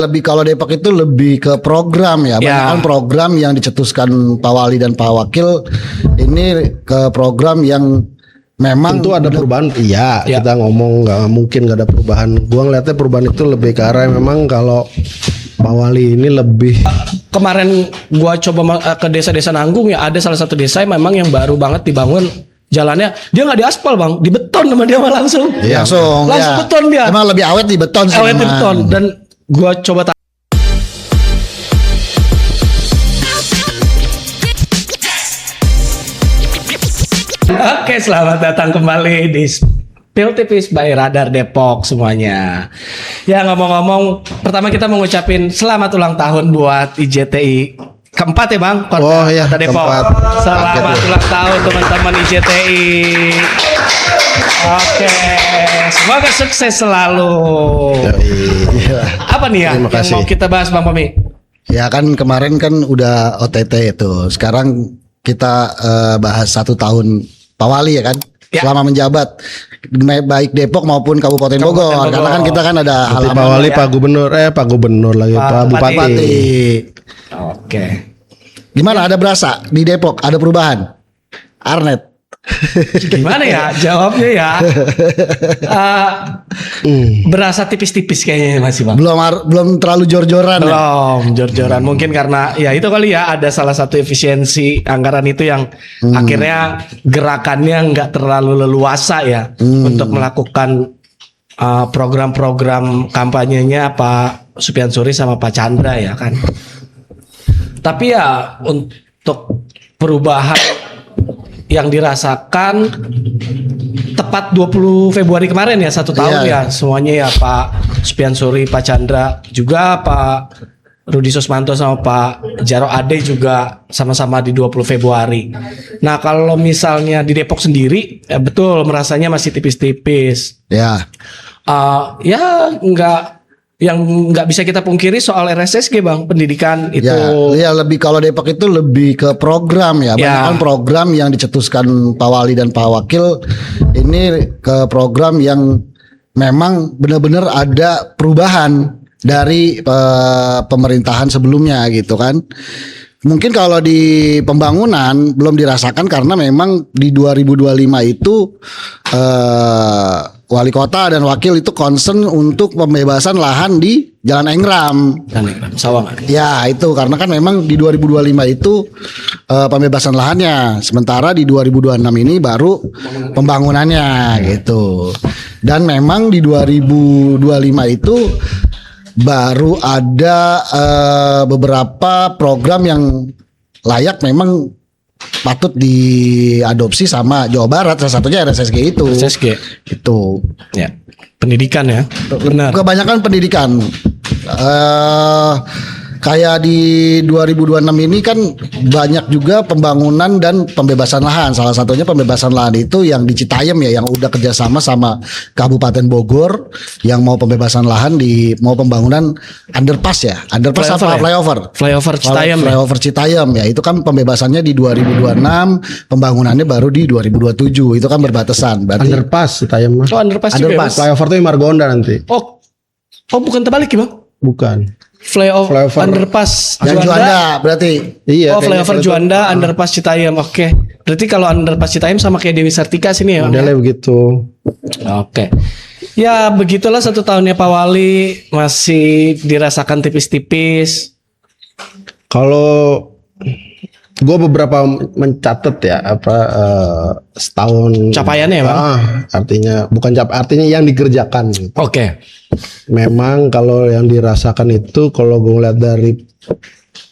Lebih kalau Depok itu lebih ke program ya, banyak kan program yang dicetuskan Pak Wali dan Pak Wakil ini ke program yang memang tentu ada perubahan. Iya, kita ngomong nggak mungkin nggak ada perubahan. Gua ngeliatnya perubahan itu lebih ke arah memang kalau Pak Wali ini lebih. Kemarin gua coba ke desa-desa Nanggung ya, ada salah satu desa memang yang baru banget dibangun. Jalannya dia nggak diaspal bang, di beton sama dia mah langsung. Iya, langsung beton dia. Emang lebih awet di beton sih. Awet di beton. Dan gua coba Oke, selamat datang kembali di Spill Tipis by Radar Depok semuanya. Ya ngomong-ngomong, pertama kita mau ngucapin selamat ulang tahun buat IJTI keempat ya bang, Kota Depok. Keempat. Selamat ulang tahun teman-teman IJTI. Oke, semoga sukses selalu. Apa nih ya yang mau kita bahas bang Pami? Ya kan kemarin kan udah OTT itu, sekarang kita bahas 1 tahun Pak Wali ya kan, selama menjabat baik Depok maupun Kabupaten Bogor. Karena kan kita kan ada halaman Pak Wali, Pak Gubernur lagi, Pak Bupati. Oke. Gimana, ada berasa di Depok ada perubahan? Arnet. Gimana ya jawabnya ya? Berasa tipis-tipis kayaknya masih bang. Belum terlalu jor-joran. Belum jor-joran. Mungkin karena ya itu kali ya, ada salah satu efisiensi anggaran itu yang akhirnya gerakannya nggak terlalu leluasa ya untuk melakukan program-program kampanyenya Pak Supian Suri sama Pak Chandra ya kan. Tapi ya untuk perubahan yang dirasakan tepat 20 Februari kemarin ya, 1 tahun ya semuanya ya, Pak Supian Suri, Pak Chandra, juga Pak Rudi Susmanto sama Pak Jaro Ade juga sama-sama di 20 Februari. Nah kalau misalnya di Depok sendiri ya betul merasanya masih tipis-tipis. Ya nggak bisa kita pungkiri soal RSSG bang, pendidikan itu. Ya lebih kalau Depok itu lebih ke program ya, banyak kan program yang dicetuskan Pak Wali dan Pak Wakil ini ke program yang memang benar-benar ada perubahan dari pemerintahan sebelumnya gitu kan. Mungkin kalau di pembangunan belum dirasakan karena memang di 2025 itu wali kota dan wakil itu concern untuk pembebasan lahan di Jalan Engram. Sawangan. Ya itu karena kan memang di 2025 itu pembebasan lahannya, sementara di 2026 ini baru pembangunannya gitu. Dan memang di 2025 itu baru ada beberapa program yang layak memang patut diadopsi sama Jawa Barat, salah satunya RSSG itu. RSSG itu. Ya, pendidikan ya. Benar. Kebanyakan pendidikan. Kayak di 2026 ini kan banyak juga pembangunan dan pembebasan lahan. Salah satunya pembebasan lahan itu yang di Citayam ya, yang udah kerjasama sama Kabupaten Bogor, yang mau pembebasan lahan mau pembangunan underpass ya, underpass flyover Citayam. Flyover Citayam ya, itu kan pembebasannya di 2026, pembangunannya baru di 2027. Itu kan berbatasan. Berarti Underpass Citayam. Underpass. Flyover itu Margonda nanti. Oh bukan terbalik ya bang? Bukan. Flyover underpass Juanda berarti. Iya. Flyover Juanda, underpass Citayam. Oke. Berarti kalau underpass Citayam sama kayak Dewi Sartika sini ya. Modelnya begitu. Oke. Ya begitulah 1 tahunnya Pak Wali, masih dirasakan tipis-tipis. Kalau gue beberapa mencatat ya setahun capaiannya ya bang. Artinya yang dikerjakan gitu. Oke. Memang kalau yang dirasakan itu, kalau gue ngeliat dari,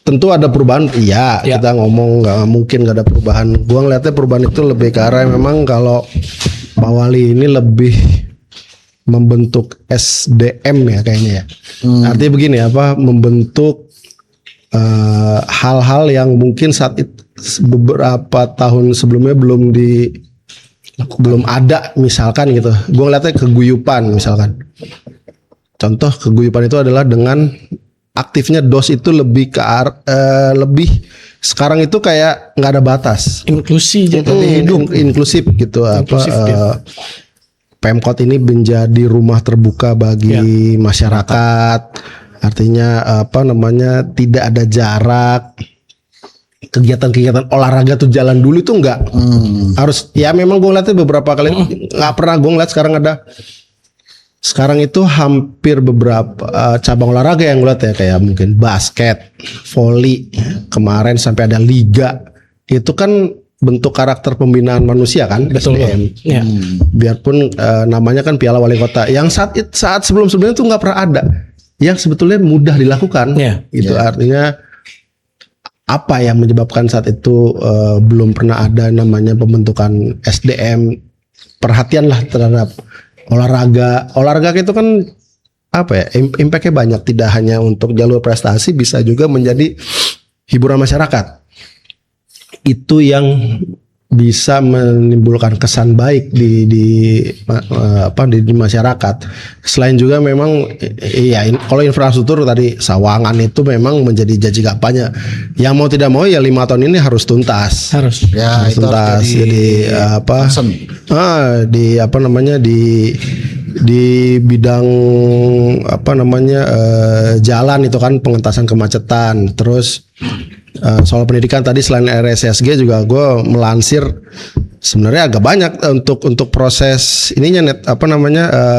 tentu ada perubahan. Kita ngomong nggak mungkin nggak ada perubahan. Gue ngeliatnya perubahan itu lebih ke arah memang kalau Pak Wali ini lebih membentuk SDM ya kayaknya ya. Artinya begini, membentuk hal-hal yang mungkin saat itu beberapa tahun sebelumnya belum ada, misalkan gitu. Gue ngeliatnya keguyupan misalkan. Contoh keguyupan itu adalah dengan aktifnya DOS itu lebih ke lebih sekarang itu kayak nggak ada batas. Inklusi jadi hidup. Inklusif gitu. Pemkot ini menjadi rumah terbuka bagi masyarakat. Artinya tidak ada jarak. Kegiatan-kegiatan olahraga tuh jalan dulu itu enggak. Harus ya memang gue ngeliatnya beberapa kali nggak pernah gue ngeliat sekarang itu hampir beberapa cabang olahraga yang gue lihat ya, kayak mungkin basket, volley, kemarin sampai ada liga. Itu kan bentuk karakter pembinaan manusia kan. Betul. SDM. Ya. Biarpun namanya kan Piala Wali Kota yang saat sebelumnya itu nggak pernah ada, yang sebetulnya mudah dilakukan. Ya. Itu artinya apa yang menyebabkan saat itu belum pernah ada namanya pembentukan SDM, perhatianlah terhadap olahraga itu kan impactnya banyak, tidak hanya untuk jalur prestasi, bisa juga menjadi hiburan masyarakat. Itu yang bisa menimbulkan kesan baik di masyarakat. Selain juga memang kalau infrastruktur tadi Sawangan itu memang menjadi janji kampanye. Yang mau tidak mau ya 5 tahun ini harus tuntas. Harus. Ya, Harus itu tuntas. Jadi di bidang jalan itu kan pengentasan kemacetan. Terus soal pendidikan tadi selain RSSG juga gue melansir sebenarnya agak banyak untuk proses ininya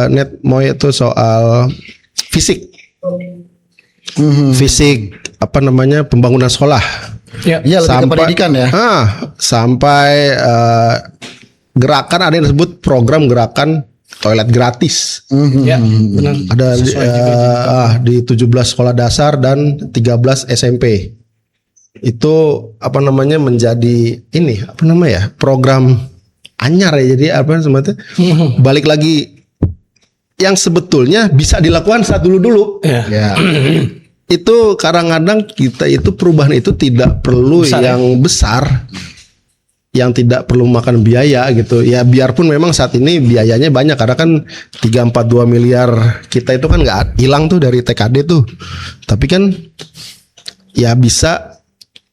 net mau itu soal fisik pembangunan sekolah. Ya. Iya, lebih ke pendidikan ya. Sampai gerakan ada yang disebut program gerakan toilet gratis. Ya, benar. Ada di 17 sekolah dasar dan 13 SMP. Itu menjadi program anyar ya. Jadi balik lagi yang sebetulnya bisa dilakukan saat dulu. Ya. Itu kadang-kadang kita itu perubahan itu tidak perlu Besar, yang besar, yang tidak perlu makan biaya gitu. Ya biarpun memang saat ini biayanya banyak karena kan 342 miliar kita itu kan nggak hilang tuh dari TKD tuh. Tapi kan ya bisa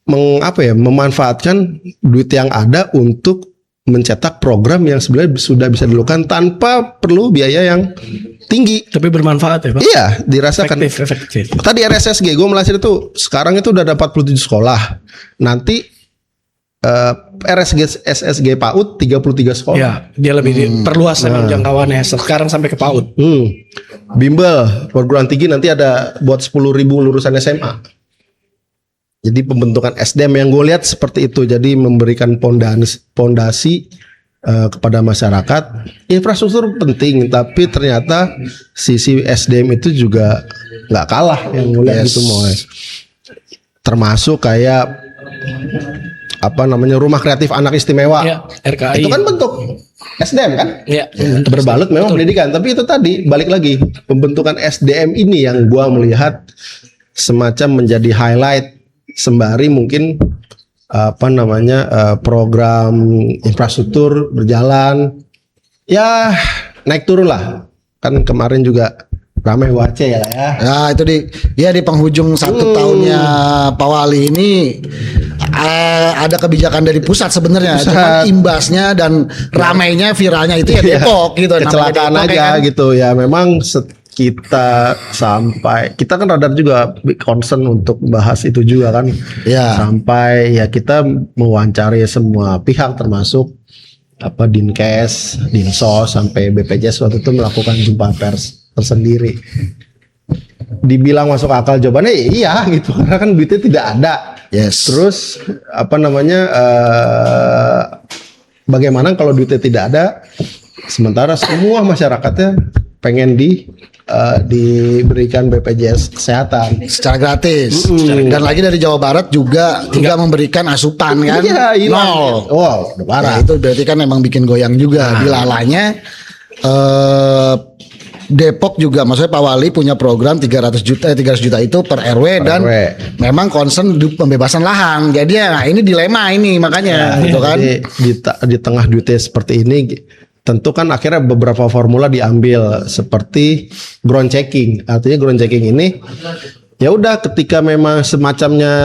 memanfaatkan duit yang ada untuk mencetak program yang sebenarnya sudah bisa dilakukan tanpa perlu biaya yang tinggi. Tapi bermanfaat ya Pak? Iya, dirasakan. Efektif. Tadi RSSG gue melansir itu sekarang itu udah ada 47 sekolah. Nanti SSG PAUD 33 sekolah. Ya, dia lebih perluas memang jangkauannya sekarang sampai ke PAUD. Bimbel perguruan tinggi nanti ada buat 10.000 lulusan SMA. Jadi pembentukan SDM yang gue lihat seperti itu. Jadi memberikan pondasi kepada masyarakat. Infrastruktur penting, tapi ternyata sisi SDM itu juga nggak kalah yang gue lihat gitu mau. Termasuk kayak rumah kreatif anak istimewa. Ya, RKI. Itu kan bentuk SDM kan? Ya. Berbalut memang pendidikan, tapi itu tadi balik lagi pembentukan SDM ini yang gue melihat semacam menjadi highlight. Sembari mungkin program infrastruktur berjalan ya naik turun lah, kan kemarin juga ramai Wace ya. Ya itu di penghujung 1 tahunnya Pak Wali ini ada kebijakan dari pusat sebenarnya, cuma imbasnya dan ramainya viralnya itu ya Depok gitu. Kecelakaan Depok, aja kan? gitu ya. Memang kita kan radar juga concern untuk bahas itu juga kan. Ya. Sampai ya kita mewawancari semua pihak termasuk Dinkes, Dinsos sampai BPJS waktu itu melakukan jumpa pers tersendiri. Dibilang masuk akal jawabannya iya gitu karena kan duitnya tidak ada. Yes. Terus bagaimana kalau duitnya tidak ada sementara semua masyarakatnya pengen diberikan BPJS kesehatan secara gratis. Dan lagi dari Jawa Barat juga tidak memberikan asupan kan. Iya, nol. Wow, udah parah. Ya, itu berarti kan emang bikin goyang juga. Dilalanya Depok juga, maksudnya Pak Wali punya program 300 juta itu per RW dan memang concern di pembebasan lahan. Jadi ya ini dilema ini makanya gitu kan. Jadi di tengah duitnya seperti ini tentu kan akhirnya beberapa formula diambil seperti ground checking. Artinya ground checking ini ya udah ketika memang semacamnya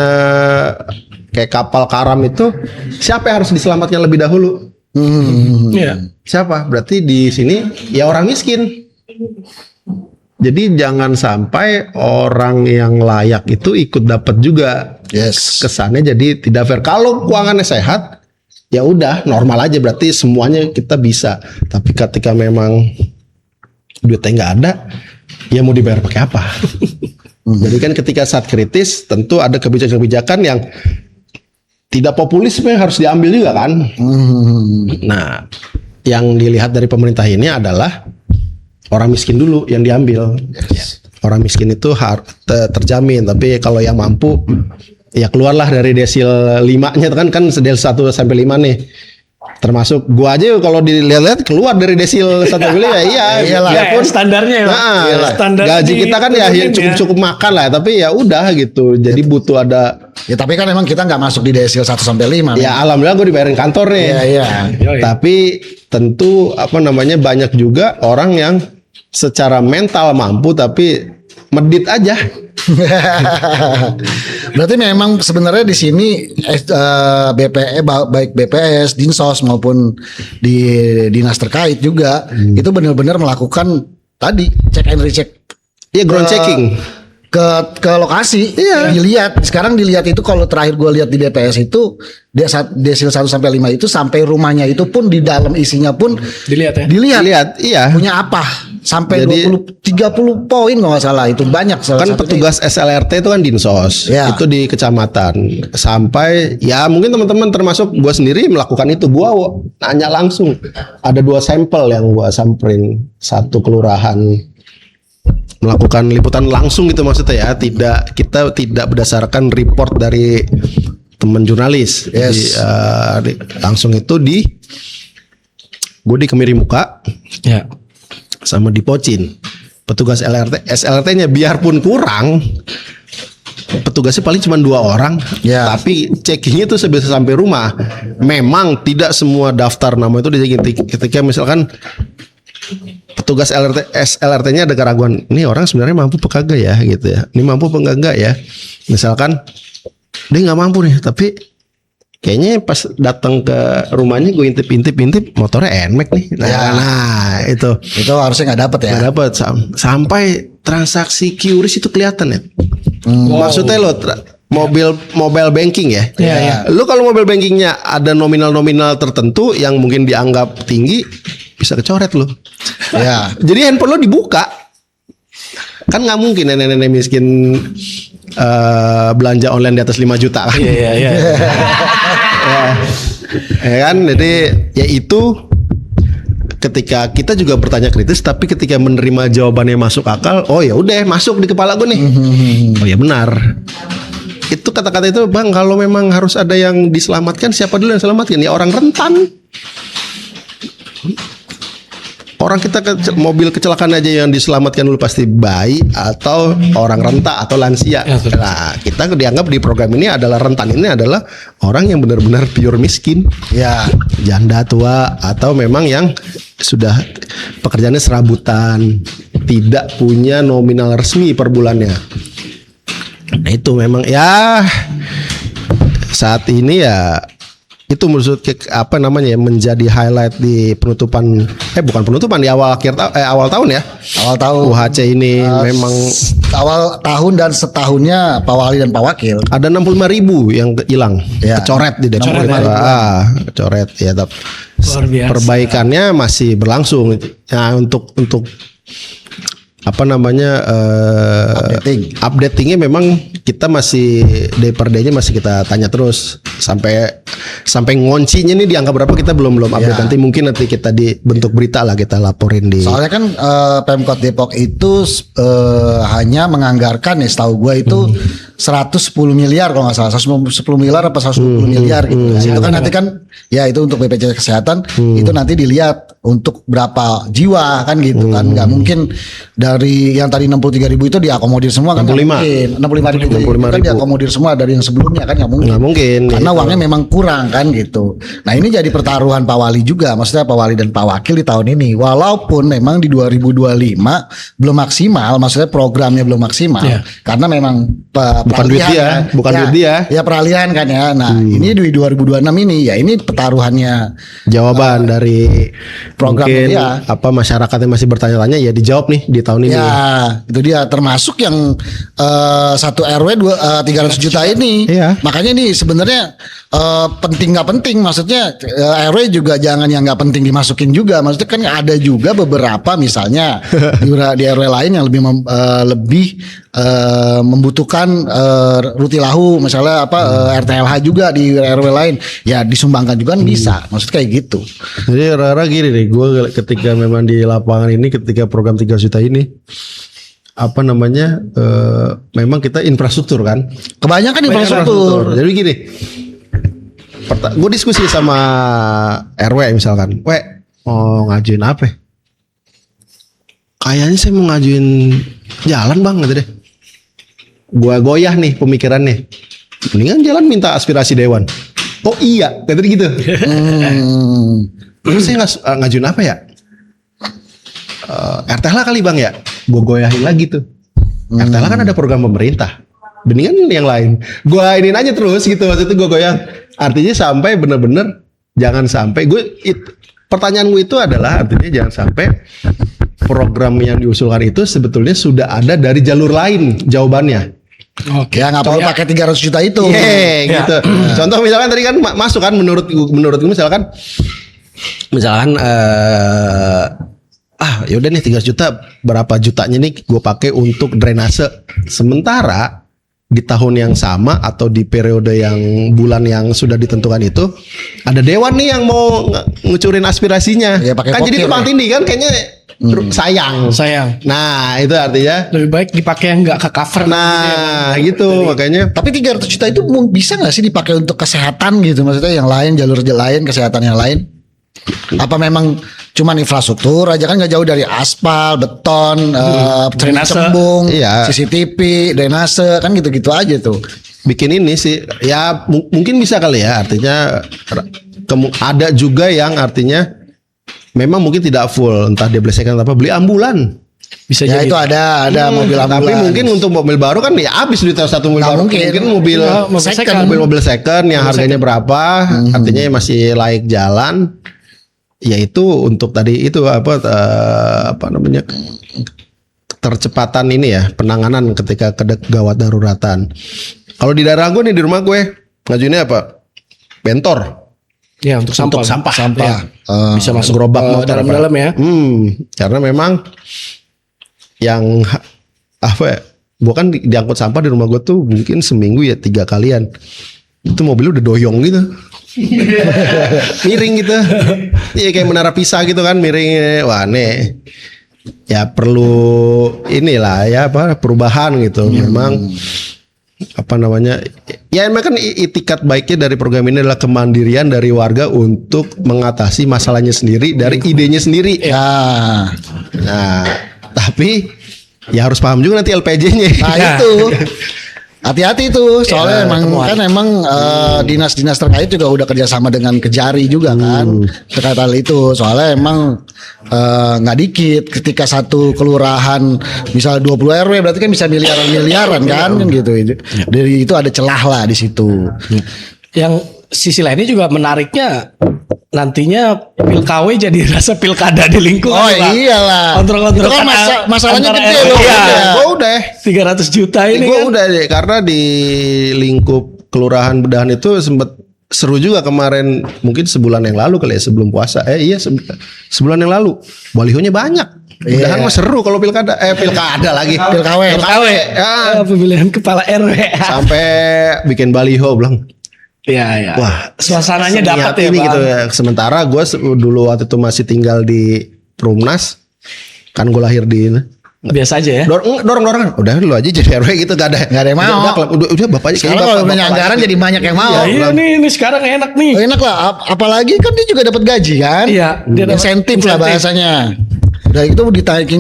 kayak kapal karam itu siapa yang harus diselamatkan lebih dahulu? Iya. Siapa? Berarti di sini ya orang miskin. Jadi jangan sampai orang yang layak itu ikut dapat juga. Yes. Kesannya jadi tidak fair. Kalau keuangannya sehat, ya udah normal aja, berarti semuanya kita bisa. Tapi ketika memang duitnya nggak ada, ya mau dibayar pakai apa? Jadi kan ketika saat kritis, tentu ada kebijakan-kebijakan yang tidak populis yang harus diambil juga kan. Nah, yang dilihat dari pemerintah ini adalah orang miskin dulu yang diambil. Orang miskin itu terjamin, tapi kalau yang mampu ya keluarlah dari desil 5-nya kan del 1 sampai 5 nih. Termasuk gua aja kalau dilihat-lihat keluar dari desil 1 sampai 5 ya Iyalah. ya pun Standarnya ya, Pak. standar gaji kita kan ya cukup makan lah, tapi ya udah gitu. Jadi butuh ada Ya tapi kan emang kita nggak masuk di desil 1 sampai 5. ya alhamdulillah gue dibayarin kantor nih. Iya. Tapi tentu banyak juga orang yang secara mental mampu tapi medit aja. Berarti memang sebenarnya di sini baik BPS, Dinsos maupun di dinas terkait juga itu benar-benar melakukan tadi cek and recheck. Iya, ground checking. Ke lokasi, dilihat. Sekarang dilihat itu kalau terakhir gue lihat di BPS itu desil 1 sampai 5 itu sampai rumahnya itu pun di dalam isinya pun Dilihat ya. Dilihat, iya. Punya apa? Sampai Jadi 30 poin kalau nggak salah, itu banyak salah Kan satunya. petugas SLRT itu kan Dinsos, Ya. itu di kecamatan. Sampai ya mungkin teman-teman termasuk gua sendiri melakukan itu. Gua nanya langsung. Ada 2 sampel yang gua samperin, satu kelurahan, melakukan liputan langsung gitu maksudnya ya. Kita tidak berdasarkan report dari teman jurnalis. Yes. Jadi, langsung itu gue di Kemiri Muka Ya. sama di Pocin. Petugas SLRT-nya biarpun kurang, petugasnya paling cuma 2 orang. Ya. Tapi checkingnya itu bisa sampai rumah. Memang tidak semua daftar nama itu dicekin. Ketika misalkan petugas SLRT-nya ada keraguan, ini orang sebenarnya mampu apa kagak ya gitu ya. Ini mampu apa enggak ya. Misalkan dia nggak mampu nih, tapi kayaknya pas datang ke rumahnya gue intip motornya NMAX nih. Nah, itu harusnya nggak dapat ya. nggak dapat sampai transaksi QRIS itu kelihatan ya. Maksudnya lo mobile banking ya. Iya. Lu kalau mobile bankingnya ada nominal tertentu yang mungkin dianggap tinggi, bisa kecoret lo. Ya. Jadi handphone lo dibuka, kan nggak mungkin nenek-nenek miskin belanja online di atas 5 juta kan. Iya. Ya kan, jadi ya itu ketika kita juga bertanya kritis, tapi ketika menerima jawabannya masuk akal, oh ya udah masuk di kepala gue nih. Oh ya benar. Itu kata-kata itu bang, kalau memang harus ada yang diselamatkan, siapa dulu yang selamatkan? Ya orang rentan. Orang kita mobil kecelakaan aja yang diselamatkan dulu pasti bayi atau orang renta atau lansia. Ya, Nah, kita dianggap di program ini adalah rentan, ini adalah orang yang benar-benar pure miskin. Ya. Janda tua atau memang yang sudah pekerjaannya serabutan, tidak punya nominal resmi per bulannya. Nah, itu memang ya saat ini ya itu menurut menjadi highlight di penutupan bukan penutupan di awal tahun ya. Awal tahun. UHC ini memang awal tahun dan setahunnya Pak Wali dan Pak Wakil. ada 65.000 yang hilang, Ya. kecoret di DP. Kecoret ya, tapi Luar biasa. perbaikannya masih berlangsung. Nah, untuk updatingnya memang kita masih day per day-nya masih kita tanya terus sampai ngoncinya nih di angka berapa kita belum update. Nanti kita dibentuk berita lah, kita laporin di. Soalnya kan Pemkot Depok itu hanya menganggarkan ya setahu gue itu 110 miliar kalau nggak salah, 110 miliar apa 120 miliar gitu. Nah, itu kan nanti kan ya itu untuk BPJS Kesehatan itu nanti dilihat untuk berapa jiwa kan gitu kan, nggak mungkin dari yang tadi 63.000 itu diakomodir semua kan, 65.000 kan diakomodir semua dari yang sebelumnya kan nggak mungkin karena gitu. uangnya memang kurang kan gitu. Nah ini jadi pertaruhan Pak Wali juga, maksudnya Pak Wali dan Pak Wakil di tahun ini, walaupun memang di 2025 belum maksimal, maksudnya programnya belum maksimal karena memang Bukan duit dia, kan. bukan duit dia. Ya peralihan kan ya. Nah, ini di 2026 ini ya ini pertaruhannya Jawaban dari program mungkin dia. apa masyarakat yang masih bertanya-tanya ya dijawab nih di tahun ini. Ya, itu dia termasuk yang satu RW 300 juta ini. Iya. Makanya ini sebenarnya penting nggak penting, maksudnya RW juga jangan yang nggak penting dimasukin juga. Maksudnya kan ada juga beberapa misalnya di RW lain yang lebih membutuhkan rutilahu misalnya RTLH juga di RW lain ya disumbangkan juga kan bisa, maksud kayak gitu. Jadi rara gini nih, gue ketika memang di lapangan ini ketika program 3 juta ini apa namanya memang kita infrastruktur kan. Kebanyakan infrastruktur. Jadi gini, gue diskusi sama RW misalkan, mau ngajuin apa? Kayaknya saya mau ngajuin jalan bang, gitu deh. Gue goyah nih pemikirannya. Mendingan jalan minta aspirasi dewan. Oh iya, kata gitu. Terus saya ngajuin apa ya? RTLH kali bang ya. Gue goyahin lagi tuh. RTLH kan ada program pemerintah. Mendingan yang lain. Gue iniin aja terus gitu. Maksudnya gue goyang. Artinya sampai bener-bener jangan sampai pertanyaan gue itu adalah artinya jangan sampai program yang diusulkan itu sebetulnya sudah ada dari jalur lain jawabannya. Oke, ya nggak perlu pakai 300 juta itu. Gitu. Contoh misalkan tadi kan masuk kan menurut gue misalkan ya udah nih 300 juta, berapa jutanya nih gue pakai untuk drainase. Sementara di tahun yang sama atau di periode yang bulan yang sudah ditentukan itu ada dewan nih yang mau ngucurin aspirasinya. Ya, pakai kan jadi pokir, tumpang tindih kan kayaknya sayang. Nah, itu artinya lebih baik dipakai yang nggak ke cover. Nah, gitu makanya. Tapi 300 juta itu bisa nggak sih dipakai untuk kesehatan gitu? Maksudnya yang lain, jalur lain, kesehatan yang lain? Apa memang cuman infrastruktur aja, kan nggak jauh dari aspal, beton, Drainase. cembung, Iya. CCTV, drainase, kan gitu-gitu aja tuh. Bikin ini sih ya mungkin bisa kali ya, artinya ada juga yang artinya memang mungkin tidak full, entah dia beli second atau apa, beli ambulan. Bisa Ya jadi. itu ada mobil ambulans. Tapi mungkin untuk mobil baru kan ya habis duit satu mobil Nggak baru. mungkin. Mobil Nggak, mobil second. mobil second yang harganya berapa, artinya masih layak jalan. Yaitu untuk tadi itu apa namanya tercepatan ini ya, penanganan ketika gawat daruratan. Kalau di daerah gue nih, di rumah gue ngajuinnya apa? Bentor. Ya untuk sampah. Sampah. Ya. Bisa masuk gerobak motor dalam-dalam ya. Karena memang yang apa ya? Gue kan diangkut sampah di rumah gue tuh mungkin seminggu ya 3 kalian. Itu mobil udah doyong gitu. Miring gitu. Iya kayak menara pisah gitu kan, miring. Wah, nih. Ya perlu inilah ya apa perubahan gitu. Memang apa namanya? Ya memang kan itikat baiknya dari program ini adalah kemandirian dari warga untuk mengatasi masalahnya sendiri dari idenya sendiri. Ya. Nah, tapi ya harus paham juga nanti LPJ-nya. Nah itu hati-hati tuh soalnya emang dinas-dinas terkait juga udah kerjasama dengan Kejari juga kan terkait hal itu, soalnya emang nggak dikit ketika satu kelurahan misal 20 RW berarti kan bisa miliaran kan gitu. Dari itu ada celah lah di situ. Yang sisi lainnya juga menariknya nantinya pilkaw jadi rasa pilkada di lingkungan. Oh Pak. iyalah. Kontrol-kontrol Itu kan masalahnya antara gede RW. loh. Iya. Gue udah 300 juta ini gue kan. udah deh, karena di lingkup kelurahan Bedahan itu sempet seru juga kemarin, mungkin sebulan yang lalu kali ya, sebelum puasa. Iya sebulan yang lalu. Balihonya banyak. Bedahan mah seru kalau pilkada lagi. Pilkaw. Ya, Pemilihan kepala RW. sampai bikin baliho bilang. Iya. Wah, Suasananya dapat ya, ini Bang. gitu ya. Sementara gue dulu waktu itu masih tinggal di Perumnas. Kan gue lahir di Biasa aja ya. dorong udah lu aja jadi RW gitu, gak ada yang mau. Udah bapaknya Sekarang kalau punya anggaran jadi banyak yang mau. Iya ini sekarang enak nih. Enak lah, apalagi kan dia juga dapat gaji kan. Iya, dia dapat insentif lah insentif. bahasanya. Dan itu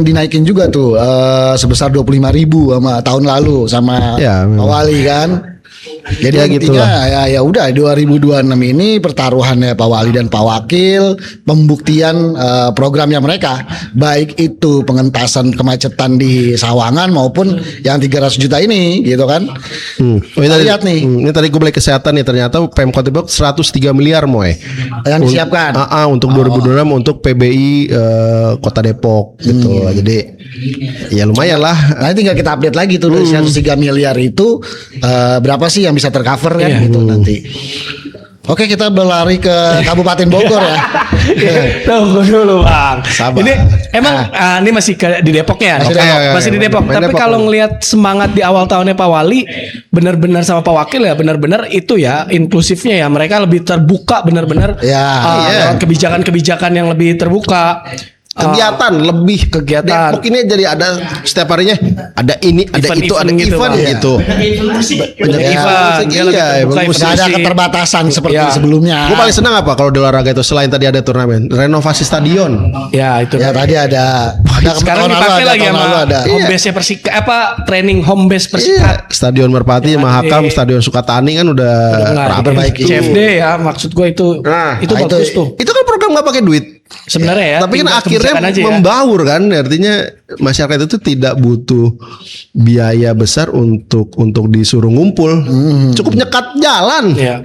dinaikin juga tuh sebesar 25.000 sama tahun lalu sama Ya, memang. Pak Wali kan. Jadi Ya, intinya ya udah 2026 ini pertaruhannya Pak Wali dan Pak Wakil, pembuktian programnya mereka, baik itu pengentasan kemacetan di Sawangan maupun yang 300 juta ini gitu kan. Oh, Kita ini lihat nih ini tadi gue balik kesehatan nih, ternyata Pemkot Depok 103 miliar moy yang disiapkan. untuk 2026 untuk PBI Kota Depok gitu. Jadi ya lumayan lah. Nah tinggal kita update lagi tuh dari 103 miliar itu berapa sih yang bisa tercover kan gitu nanti. Oke, kita berlari ke Kabupaten Bogor ya. Tunggu dulu bang. Sabar. Ini emang ini masih di Depok ya? Oke, Masih di Depok. main Tapi Depok. kalau ngelihat semangat di awal tahunnya Pak Wali, benar-benar sama Pak Wakil ya, benar-benar itu ya inklusifnya ya. Mereka lebih terbuka benar-benar. Ya, lewat kebijakan-kebijakan yang lebih terbuka. Kegiatan lebih kegiatan. Depok ini jadi ada setiap harinya ada ini, ada Event-event itu, ada gitu, event Bang. gitu. Banyak Ya, event. Dia lebih iya, terbuka bagus. nggak ada event-event. keterbatasan seperti Ya. sebelumnya. Gue paling senang apa kalau di olahraga itu selain tadi ada turnamen, renovasi stadion. Ya itu. Ya tadi ada Sekarang tahun lalu dipakai ada, lagi tahun sama lalu ada. home base-nya Persika, training home base Persika. Iya, Stadion Merpati, Mahakam, Iya. Stadion Sukatani kan udah Nah, rapi. diperbaiki. CFD ya, maksud gue itu Nah, itu nah, bagus itu- tuh. Itu kan program nggak pakai duit. Sebenarnya ya. Tapi kan tinggal akhirnya kebijakan aja ya. membaur kan, artinya masyarakat itu tidak butuh biaya besar untuk disuruh ngumpul. Cukup nyekat jalan. Iya.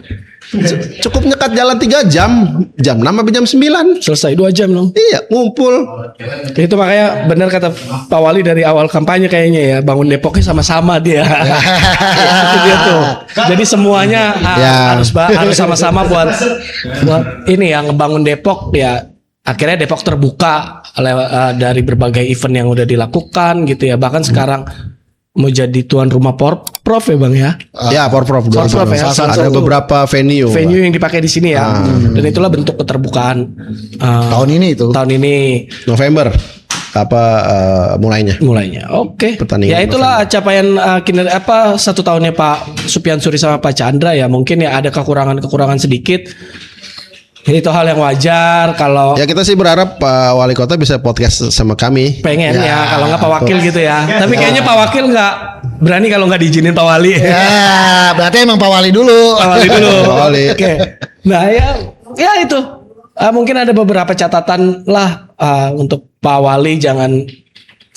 Cukup nyekat jalan 3 jam. Jam 6 sampai jam 9. Selesai 2 jam dong. Iya, ngumpul. Itu makanya benar kata Pak Wali dari awal kampanye kayaknya ya, bangun Depoknya sama-sama dia. Itu dia tuh. Jadi semuanya Ya. harus sama-sama buat ini yang ngebangun Depok ya. Akhirnya Depok terbuka dari berbagai event yang udah dilakukan gitu ya. Bahkan sekarang mau jadi tuan rumah Porprov ya Bang ya. Ya, Porprov. Porprov ya, salah Ada satu beberapa venue. Venue yang dipakai di sini ya. Dan itulah bentuk keterbukaan Tahun ini itu. tahun ini November mulainya. Oke. Pertandingan Ya itulah capaian kinerja 1 tahunnya Pak Supian Suri sama Pak Chandra ya. Mungkin ya ada kekurangan sedikit. Itu hal yang wajar kalau Ya kita sih berharap Pak Wali Kota bisa podcast sama kami. pengen Ya, ya kalau nggak Pak Wakil gitu ya. Tapi kayaknya Pak Wakil nggak berani kalau nggak diizinin Pak Wali. Ya, berarti emang Pak Wali dulu. Pak Wali dulu. Pak Wali. Oke. Nah ya itu. Mungkin ada beberapa catatan lah untuk Pak Wali, jangan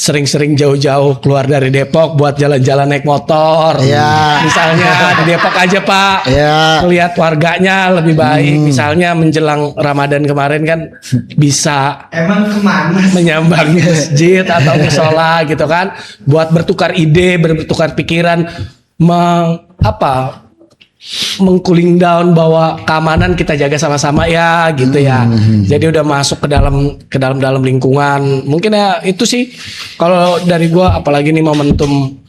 sering-sering jauh-jauh keluar dari Depok buat jalan-jalan naik motor. Ya. Misalnya di Depok aja Pak. Ya. Lihat warganya lebih baik. Misalnya menjelang Ramadan kemarin kan bisa menyambangi masjid atau musola gitu kan, buat bertukar ide, bertukar pikiran, mengcooling down bahwa keamanan kita jaga sama-sama ya gitu ya. Jadi udah masuk ke dalam lingkungan. Mungkin ya itu sih kalau dari gua, apalagi nih momentum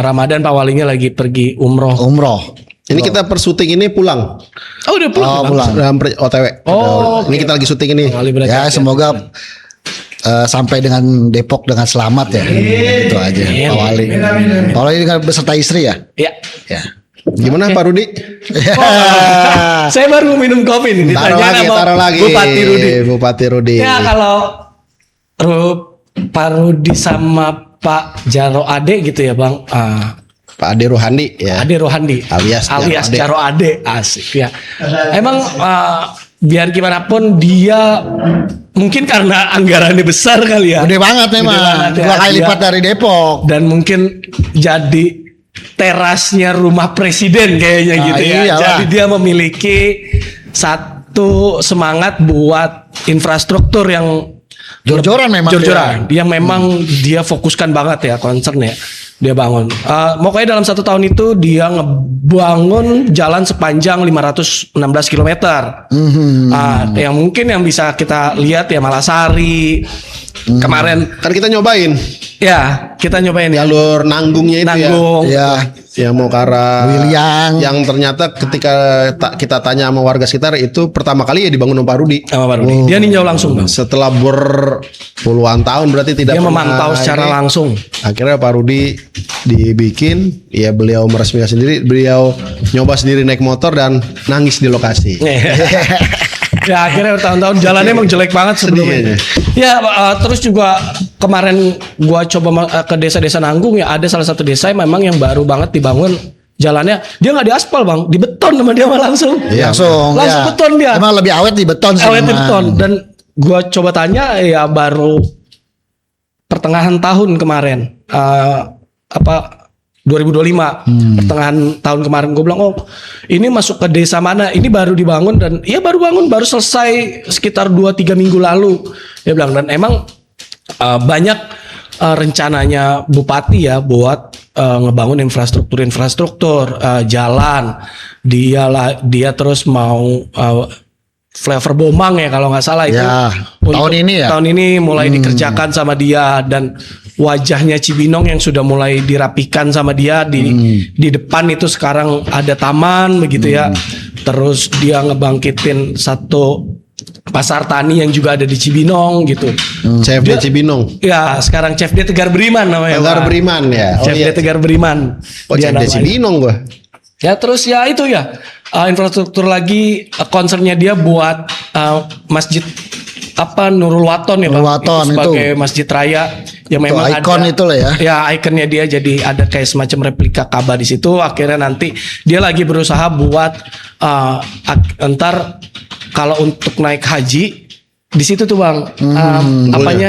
Ramadan, Pak Walinya lagi pergi umroh. Umroh. Ini kita per syuting ini pulang. Oh udah pulang. Oh, Bang? pulang. Sudah hampir OTW. Oh, Ini kita lagi syuting ini. Pak Wali berarti Ya, semoga sampai dengan Depok dengan selamat ya. Itu aja Pak Wali. Pak Wali dengan beserta istri ya? Ya. Ya. Gimana Pak Rudi? Saya baru minum kopi nih. Taruh lagi. Bupati Rudi. Bupati Rudi. Ya kalau Pak Rudi sama Pak Jaro Ade gitu ya Bang. Pak Ade Rohandi ya. Ade Rohandi Alias Jaro Jaro Ade. Asik ya. Emang biar gimana pun dia mungkin karena anggarannya besar kali ya. Gede banget Gede memang. banget ya. 2 kali Dia- lipat dari Depok. Dan mungkin jadi terasnya rumah presiden kayaknya gitu ya. iyalah. Jadi dia memiliki satu semangat buat infrastruktur yang Jor-joran memang jor-joran. Yang memang dia fokuskan banget ya concern ya. Dia bangun. Pokoknya dalam 1 tahun itu dia ngebangun jalan sepanjang 516 km. Yang mungkin yang bisa kita lihat ya Malasari. Kemarin Kan kita nyobain ya kita nyobain ya. jalur nanggungnya itu Nanggung. Ya. ya. Yang mau ke arah William. Yang ternyata ketika kita tanya sama warga sekitar itu pertama kali ya dibangun sama Pak Rudi. Sama Pak Rudi. Dia ninjau langsung Bang. Setelah berpuluhan tahun berarti tidak Dia pernah memantau secara ini. langsung. Akhirnya Pak Rudi dibikin, ya beliau meresmikan sendiri, beliau nyoba sendiri naik motor dan nangis di lokasi. Ya akhirnya bertahun-tahun jalannya emang jelek banget sebelumnya. Ya terus juga kemarin gua coba ke desa-desa Nanggung ya, ada salah satu desa yang memang yang baru banget dibangun jalannya dia nggak diaspal bang, di beton sama dia mah langsung. Iya, langsung ya. beton dia. Emang lebih awet di beton sih. Awet di memang. beton. Dan gua coba tanya ya baru pertengahan tahun kemarin, 2025 pertengahan tahun kemarin gue bilang, oh ini masuk ke desa mana, ini baru dibangun, dan iya baru bangun, baru selesai sekitar 2-3 minggu lalu dia bilang. Dan emang banyak rencananya bupati ya buat ngebangun infrastruktur jalan. Dia terus mau flavor Bomang ya kalau nggak salah itu Ya, tahun ini ya? tahun ini mulai dikerjakan sama dia. Dan wajahnya Cibinong yang sudah mulai dirapikan sama dia di depan itu sekarang ada taman begitu ya. Terus dia ngebangkitin satu pasar tani yang juga ada di Cibinong gitu. CFD Cibinong. Ya sekarang CFD Tegar Beriman namanya. Tegar Pak. Beriman ya. CFD Tegar Beriman. Oh, Dia CFD namanya. Cibinong gua. Ya terus ya itu ya infrastruktur lagi, concernnya dia buat masjid Nurul Waton ya Bang. Nurul Waton itu sebagai masjid raya yang memang ikon ada, itu lah ya. Ya ikonnya dia, jadi ada kayak semacam replika Ka'bah di situ. Akhirnya nanti dia lagi berusaha buat ntar kalau untuk naik haji di situ tuh Bang,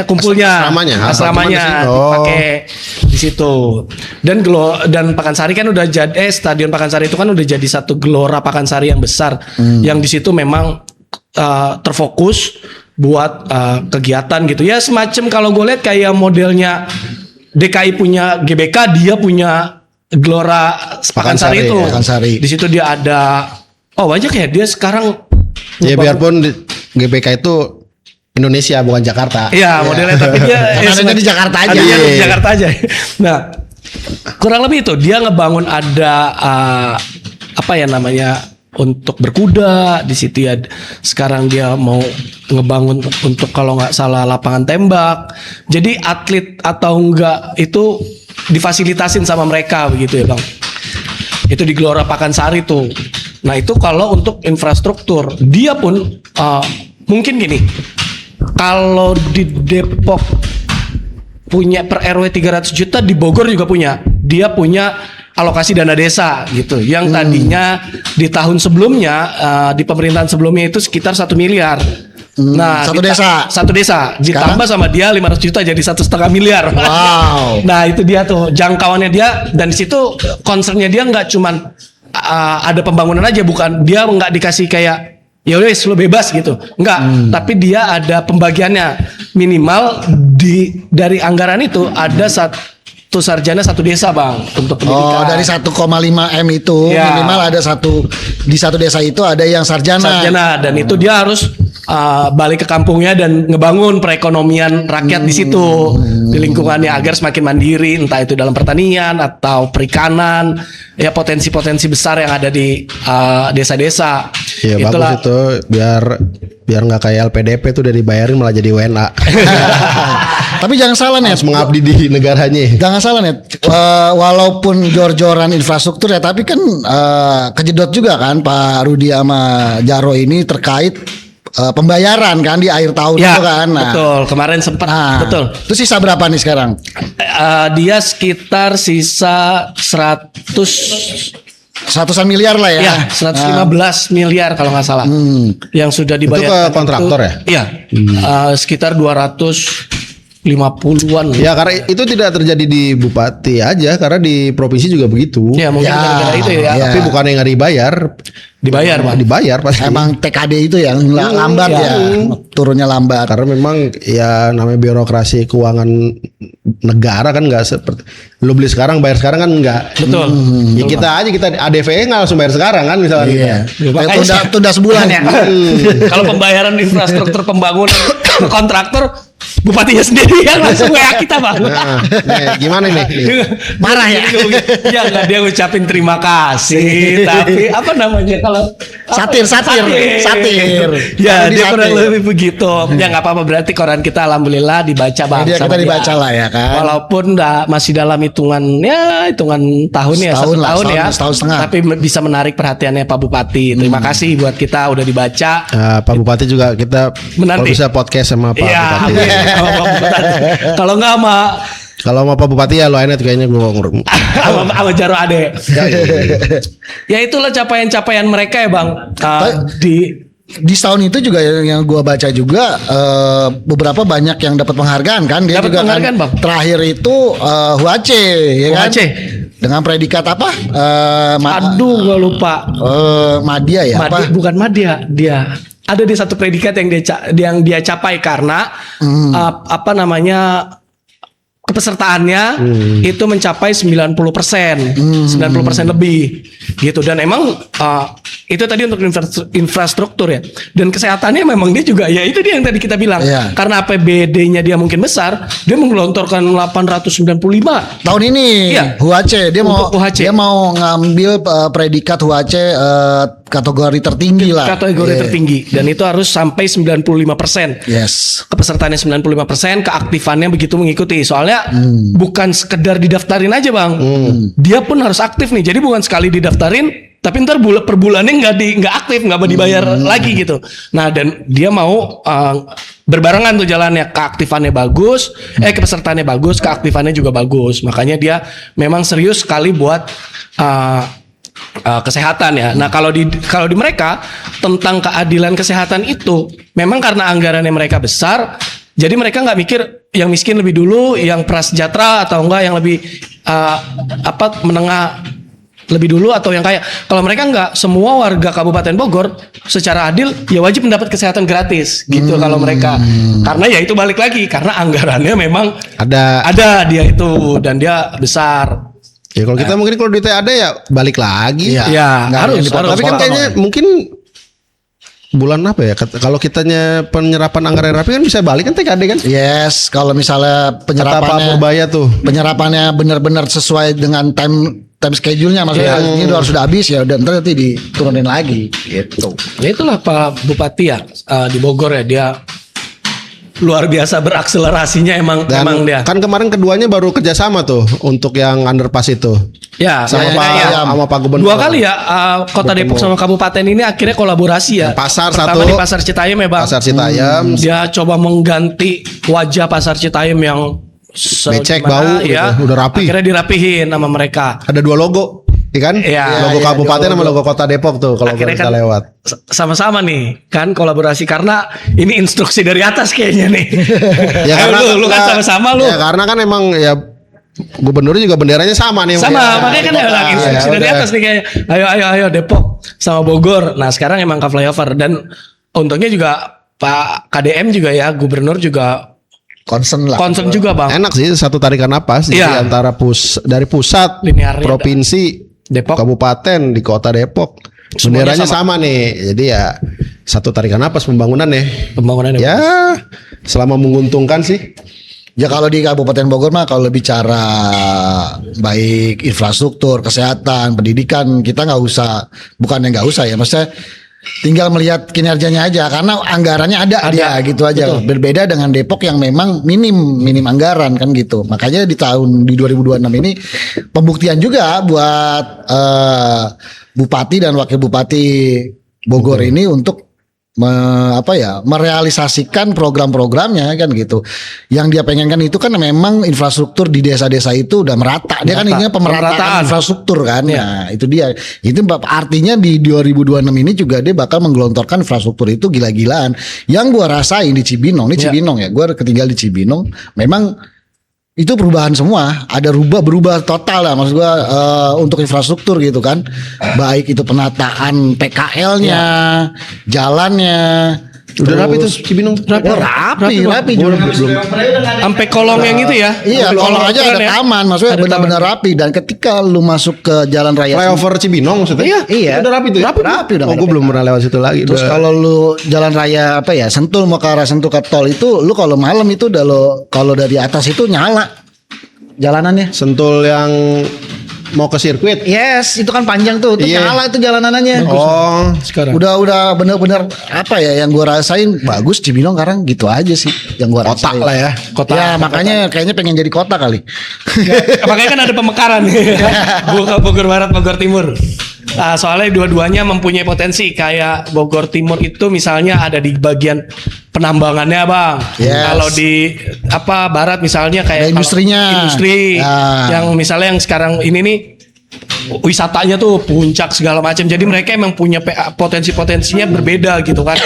kumpulnya Asramanya. asramanya dipakai di situ. Dan Pakansari kan udah jadi Stadion Pakansari itu kan udah jadi satu gelora Pakansari yang besar yang di situ memang terfokus buat kegiatan gitu ya, semacam kalau gue lihat kayak modelnya DKI punya GBK, dia punya gelora Pakansari itu. Pakansari. Di situ dia ada banyak ya, dia sekarang Ya biarpun GBK itu Indonesia bukan Jakarta. iya modelnya, tapi dia Adanya di Jakarta aja. adanya di Jakarta aja. Nah kurang lebih itu dia ngebangun ada untuk berkuda di situ ya. Sekarang dia mau ngebangun untuk kalau nggak salah lapangan tembak. Jadi atlet atau enggak itu difasilitasin sama mereka begitu ya Bang. Itu di Gelora Pakansari tuh. Nah itu kalau untuk infrastruktur. Dia pun mungkin gini. Kalau di Depok punya per RW 300 juta, di Bogor juga punya. Dia punya alokasi dana desa gitu. Yang tadinya di tahun sebelumnya di pemerintahan sebelumnya itu sekitar 1 miliar. Nah, satu desa ditambah sama dia 500 juta jadi 1,5 miliar. Wow. Nah, itu dia tuh jangkauannya dia, dan di situ concernnya dia nggak cuman ada pembangunan aja, bukan dia nggak dikasih kayak ya wes lo bebas gitu. Enggak, tapi dia ada pembagiannya. Minimal dari anggaran itu ada satu sarjana satu desa Bang untuk pendidikan. Oh, dari 1,5 M itu Ya. minimal ada di satu desa itu ada yang sarjana. Dan itu dia harus balik ke kampungnya dan ngebangun perekonomian rakyat di situ, di lingkungannya agar semakin mandiri, entah itu dalam pertanian atau perikanan, ya potensi-potensi besar yang ada di desa-desa. Iya bagus itu, biar nggak kayak LPDP tuh udah dibayarin malah jadi WNA. Tapi jangan salah nih, Harus mengabdi di negaranya. jangan salah nih. Walaupun jor-joran infrastruktur ya, tapi kan kejedot juga kan Pak Rudi sama Jaro ini terkait pembayaran kan di akhir tahun Ya, itu kan. Nah, betul. Kemarin sempat betul. Itu sisa berapa nih sekarang? Dia sekitar sisa 100-an miliar lah ya. Ya, 115 miliar kalau nggak salah. Yang sudah dibayar. Itu ke kontraktor ya? Iya. Sekitar 250-an. Ya karena itu tidak terjadi di bupati aja, karena di provinsi juga begitu. Ya mungkin gara-gara itu ya. ya. Tapi bukan yang nggak dibayar. Dibayar Pak. Dibayar pasti. Emang TKD itu yang lambat ya. ya, turunnya lambat. Karena memang ya namanya birokrasi keuangan negara kan nggak seperti lu beli sekarang bayar sekarang kan nggak. Betul. Ya kita ADV nggak langsung bayar sekarang kan misalnya. Iya. Ya, makanya Tunda sebulan ya. Kalau pembayaran infrastruktur pembangunan ke kontraktor, bupatinya sendiri yang langsung WA kita Bang. Nah, nih, gimana nih? Marah ya? Ya nggak, dia ngucapin terima kasih, tapi apa namanya kalau Satir. Ya Kalau dia kurang disatir. lebih begitu. Ya nggak apa-apa, berarti koran kita alhamdulillah dibaca Bang. Dia sama kita dibaca lah ya kan. Walaupun masih dalam hitungan tahun ya, Setahun 1 lah, tahun ya. setahun setengah. Tapi bisa menarik perhatiannya Pak Bupati. Terima kasih buat kita udah dibaca. Pak Bupati juga kita Menanti. kalau bisa podcast sama Pak Iya, Bupati. amin. Sama Pak Bupati. Kalau nggak sama Kalau sama Pak Bupati ya lo enak kayaknya gue ngurung. Sama Jaro Ade. Ya itulah capaian-capaian mereka ya Bang. Di tahun itu juga yang gua baca juga beberapa banyak yang dapat penghargaan kan. Dia Dapat juga penghargaan, kan Bang. Terakhir itu Huace ya kan. Huace. Dengan predikat apa? Aduh gue lupa. Madia ya apa? Bukan Madia, dia ada di satu predikat yang dia capai karena apa namanya kepesertaannya itu mencapai 90%, 90% lebih gitu. Dan emang itu tadi untuk infrastruktur ya. Dan kesehatannya memang dia juga ya itu dia yang tadi kita bilang. Iya. Karena APBD-nya dia mungkin besar, dia menggelontorkan 895 tahun ini. Iya. Huace dia mau ngambil predikat Huace kategori tertinggi lah. kategori Iya. tertinggi dan itu harus sampai 95%. Yes. Kepesertaannya 95%, keaktifannya begitu mengikuti. Soalnya bukan sekedar didaftarin aja Bang. Dia pun harus aktif nih. Jadi bukan sekali didaftarin tapi ntar per bulannya nggak aktif, nggak dibayar lagi gitu. Nah dan dia mau berbarengan tuh jalannya, keaktifannya bagus, kepesertaannya bagus, keaktifannya juga bagus. Makanya dia memang serius sekali buat kesehatan ya. Nah kalau di mereka tentang keadilan kesehatan itu memang karena anggarannya mereka besar, jadi mereka nggak mikir yang miskin lebih dulu, yang prasejahtera atau enggak yang lebih menengah lebih dulu atau yang kaya. Kalau mereka nggak, semua warga Kabupaten Bogor secara adil ya wajib mendapat kesehatan gratis gitu kalau mereka. Karena ya itu balik lagi karena anggarannya memang ada dia itu dan dia besar. Ya kalau kita mungkin kalau duitnya ada ya balik lagi. Ya, harus. Tapi kan kayaknya mungkin bulan apa ya? Kalau kitanya penyerapan anggaran rapi kan bisa balik kan TKD kan? Yes, kalau misalnya Kata Pak penyerapannya Purbaya tuh. penyerapannya benar-benar sesuai dengan time schedule-nya, maksudnya ini harus sudah habis ya, udah ntar nanti diturunin lagi gitu. Ya itulah Pak Bupati ya di Bogor ya, dia luar biasa berakselerasinya emang dia. Kan kemarin keduanya baru kerjasama tuh untuk yang underpass itu. Ya, Sama Pak Gubernur. 2 kali ya Kota Depok sama Kabupaten ini akhirnya kolaborasi ya. Pasar Pertama satu. di Pasar Citayam ya Bang. Pasar Citayam. Dia coba mengganti wajah Pasar Citayam yang Becek, gimana, bau gitu, udah rapi. Akhirnya dirapihin sama mereka. Ada 2 logo, iya kan? Iya, logo iya, Kabupaten dua sama logo. logo Kota Depok tuh kalau Akhirnya kita kan lewat. sama-sama nih kan kolaborasi karena ini instruksi dari atas kayaknya nih. Ya Ayo, lu kan sama-sama lu. Ya karena kan emang ya gubernur juga benderanya sama nih. Sama, Ya, makanya kan ada instruksi ya, dari udah. atas nih kayak ayo Depok sama Bogor. Nah sekarang emang ke flyover dan untungnya juga Pak KDM juga ya, gubernur juga Concern lah. concern juga Bang. Enak sih satu tarikan napas Iya. jadi antara dari pusat, Linearnya provinsi, Depok. kabupaten di Kota Depok. Semuanya Benderanya sama nih. Jadi ya satu tarikan napas pembangunan ya. Pembangunannya Ya selama menguntungkan sih. Ya kalau di Kabupaten Bogor mah kalau bicara baik infrastruktur, kesehatan, pendidikan kita nggak usah ya, maksudnya tinggal melihat kinerjanya aja karena anggarannya ada dia gitu aja. Betul. Berbeda dengan Depok yang memang minim anggaran kan gitu. Makanya di 2026 ini pembuktian juga buat bupati dan wakil bupati Bogor ini untuk merealisasikan program-programnya kan gitu. Yang dia pengenkan itu kan memang infrastruktur di desa-desa itu udah merata. Dia kan ini pemerataan infrastruktur kan. Nah, itu dia. Itu artinya di 2026 ini juga dia bakal menggelontorkan infrastruktur itu gila-gilaan. Yang gua rasain di Cibinong, ya. Gua ketinggal di Cibinong, memang itu perubahan semua, ada berubah total lah maksud gua untuk infrastruktur gitu kan, baik itu penataan PKL-nya, jalannya, Udah rapi tuh Cibinong. rapi sampai kolong yang itu ya. Iya, Sampai kolong aja ada keren ya. taman, maksudnya Ada benar-benar rapi. Dan ketika lu masuk ke jalan raya, Flyover Cibinong maksudnya? Iya. Udah rapi tuh. ya? Rapi udah. Oh, gue belum pernah lewat situ lagi. terus kalau lu jalan raya Sentul mau ke arah Sentul ke tol itu, lu kalau malam itu udah kalau dari atas itu nyala jalanannya. Sentul yang mau ke sirkuit. Yes, itu kan panjang tuh, Iya. nyala itu jalanannya. Oh, Sekarang. Udah bener-bener yang gua rasain bagus Cibinong sekarang gitu aja sih yang gua kotak rasain. lah ya. Kota. Ya makanya kayaknya pengen jadi kota kali. Makanya kan ada pemekaran Bogor Barat, Bogor Timur. Soalnya dua-duanya mempunyai potensi. Kayak Bogor Timur itu misalnya ada di bagian penambangannya bang. Yes. Kalau di barat misalnya kayak Ada industrinya. industri Ah. yang misalnya yang sekarang ini nih wisatanya tuh puncak segala macam. Jadi mereka emang punya potensi-potensinya berbeda gitu kan.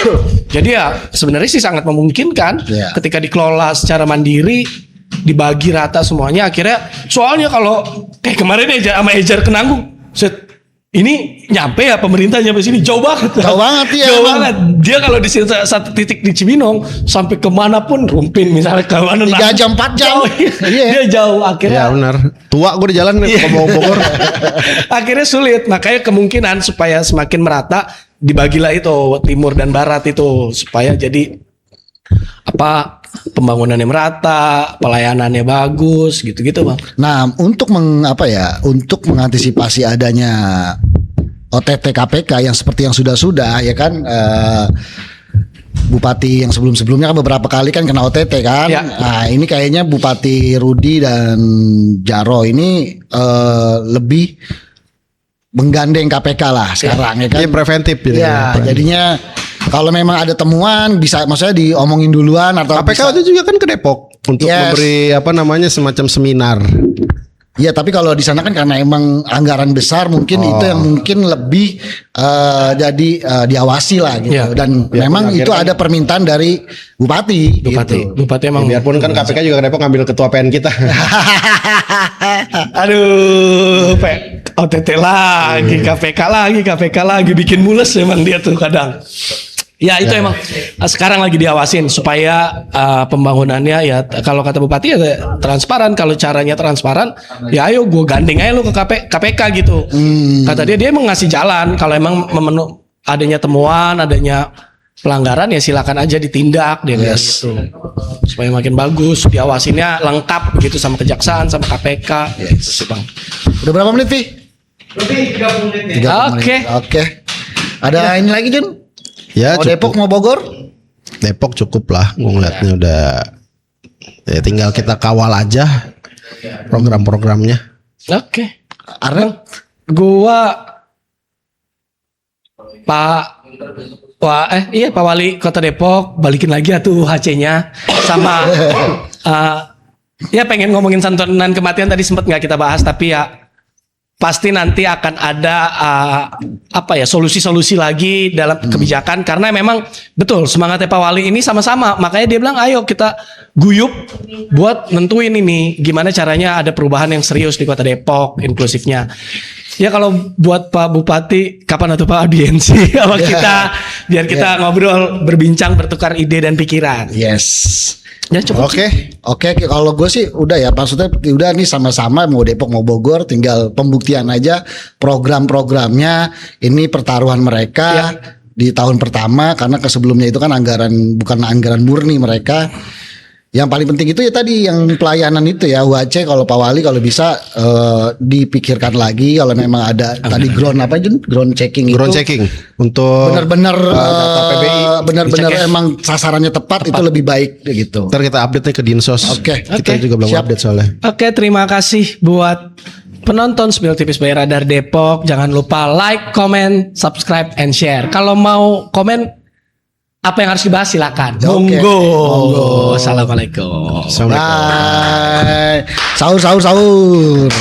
Jadi ya sebenarnya sih sangat memungkinkan Yeah. ketika dikelola secara mandiri, dibagi rata semuanya. Akhirnya soalnya kalau kayak kemarin aja sama Ejar Kenanggung, ini nyampe ya pemerintah nyampe sini jauh banget. Jauh banget, iya, Jauh emang. banget. Dia kalau di satu titik di Cibinong sampai kemana pun Rumpin misalnya ke mana 3 jam 4 jam. jauh. Iya. Dia jauh Ya akhirnya. benar. Tua gue di jalan nih ke Bogor. Akhirnya sulit. Makanya kemungkinan supaya semakin merata dibagilah itu timur dan barat itu supaya jadi pembangunannya merata, pelayanannya bagus gitu-gitu bang. Nah, untuk untuk mengantisipasi adanya OTT KPK yang seperti yang sudah-sudah ya kan, Bupati yang sebelum-sebelumnya kan beberapa kali kan kena OTT kan. Ya. Nah, ini kayaknya Bupati Rudi dan Jaro ini lebih menggandeng KPK lah sekarang ya kan. Iya preventif gitu. Ya, jadinya kalau memang ada temuan bisa maksudnya diomongin duluan atau KPK bisa, itu juga kan ke Depok untuk Yes. memberi semacam seminar. ya tapi kalau di sana kan karena emang anggaran besar mungkin itu yang mungkin lebih diawasi lah gitu. Ya. Dan memang itu ada permintaan dari Bupati. Gitu. Bupati emang. Biarpun kan KPK juga ke Depok ngambil ketua PN kita. Aduh, OTT lagi, KPK lagi bikin mules emang dia tuh kadang. Ya itu emang sekarang lagi diawasin supaya pembangunannya ya kalau kata Bupati ya transparan. Kalau caranya transparan ya ayo gue gandeng aja lo ke KPK gitu. Kata dia emang ngasih jalan kalau emang adanya temuan, adanya pelanggaran ya silakan aja ditindak dia kayak gitu. Supaya makin bagus, diawasinnya lengkap begitu sama kejaksaan sama KPK. Gitu sih, Bang. Udah berapa menit, Vi? Lebih 30 menit. 30 menit. Oke. Ada ini lagi, Jun? Ya Mau cukup. Depok mau Bogor? Depok cukup lah. Gue ngeliatnya udah. Ya tinggal kita kawal aja program-programnya. Oke. Arnel? Gua Pak Wali Kota Depok balikin lagi atuh HC-nya sama ya pengen ngomongin santunan kematian tadi sempat nggak kita bahas tapi ya pasti nanti akan ada solusi-solusi lagi dalam kebijakan karena memang betul semangatnya Pak Wali ini sama-sama makanya dia bilang ayo kita guyup buat nentuin ini gimana caranya ada perubahan yang serius di Kota Depok inklusifnya. Ya kalau buat Pak Bupati kapan atau Pak audiensi sama kita biar kita ngobrol berbincang bertukar ide dan pikiran. Yes. Ya cukup. Oke, kalau gue sih udah ya maksudnya udah nih sama-sama mau Depok mau Bogor tinggal pembuktian aja program-programnya ini pertaruhan mereka di tahun pertama karena sebelumnya itu kan bukan anggaran murni mereka. Yang paling penting itu ya tadi yang pelayanan itu ya UHC kalau Pak Wali kalau bisa dipikirkan lagi kalau memang ada tadi ground checking untuk benar-benar data PBI benar-benar Dicek ya. emang sasarannya tepat itu lebih baik gitu. Ntar kita update-nya ke Dinsos. Oke. Kita juga belum Siap. update soalnya. Oke, terima kasih buat penonton Spill Tipis by Radar Depok. Jangan lupa like, comment, subscribe, and share. Kalau mau komen apa yang harus dibahas silakan. Oke. Monggo. Assalamualaikum. Assalamualaikum. Bye. Sahur.